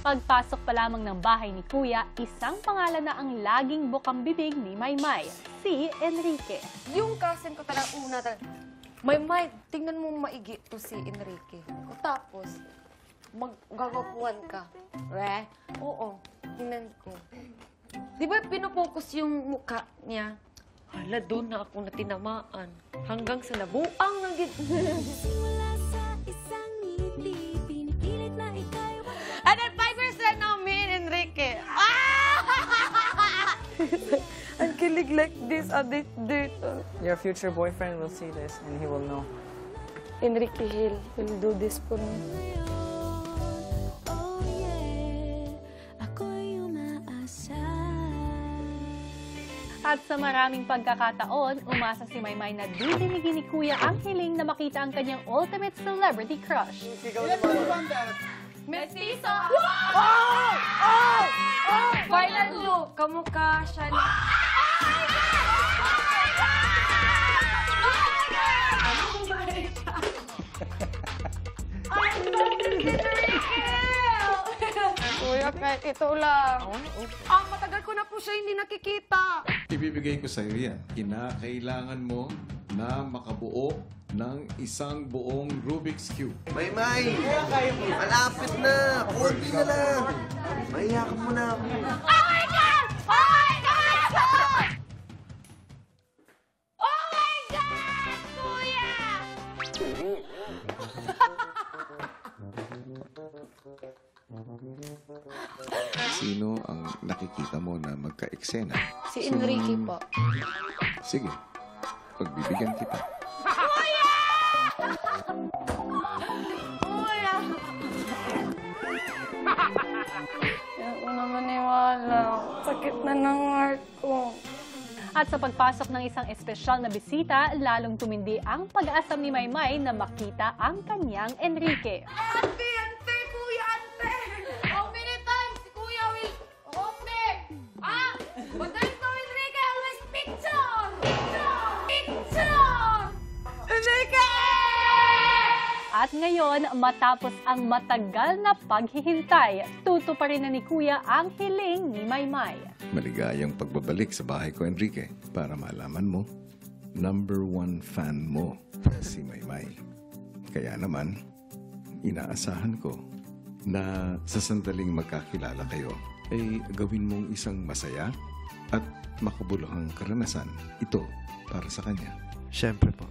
Pagpasok pa lamang ng bahay ni Kuya, isang pangalan na ang laging bukang bibig ni Maymay, si Enrique. Yung cousin ko talaga una talaga. Maymay, tingnan mo maigi to si Enrique. O tapos, maggagapuan ka. Re? Oo, tingnan ko. Di ba pinopokus yung mukha niya? Hala, doon na ako natinamaan. Hanggang sa nabuang ng Simula sa isang ngiti, pinipilit na ika'y And then 5% namin, Enrique. Ang kilig like this, date. Your future boyfriend will see this and he will know. Enrique Hill will do this for me. oh yeah, ako'y umaasa. At sa maraming pagkakataon, umasa si Maymay na didinigin ni Kuya ang hiling na makita ang kanyang ultimate celebrity crush. Mestizo! Final look! Kamukha siya ni... Kuya, kahit ito lang. Matagal ko na po siya hindi nakikita. Ibibigay ko sa iyo yan. Kinakailangan mo na makabuo ng isang buong Rubik's Cube. Maymay! Malapit na! 40 na lang! Mahiyakan mo na ako. Oh my God! Oh my God! Oh my God! Kuya! Sino ang nakikita mo na magka-eksena? Si Enrique po. Sige, pagbibigyan kita. Kuya! Kaya ko naman iwala. Sakit na ng heart ko. At sa pagpasok ng isang espesyal na bisita, lalong tumindi ang pag-aasam ni Maymay na makita ang kanyang Enrique. Ante! Ante! Kuya! Ante! How many times si Kuya will open? But there's no Enrique! Always picture! Picture! Picture! Enrique! At ngayon, matapos ang matagal na paghihintay, tutuparin na ni Kuya ang hiling ni Maymay. Maligayang pagbabalik sa bahay ko, Enrique, para malaman mo, #1 fan mo si Maymay. Kaya naman, inaasahan ko na sa sandaling magkakilala kayo, ay gawin mong isang masaya at makabuluhang karanasan. Ito para sa kanya. Siyempre po.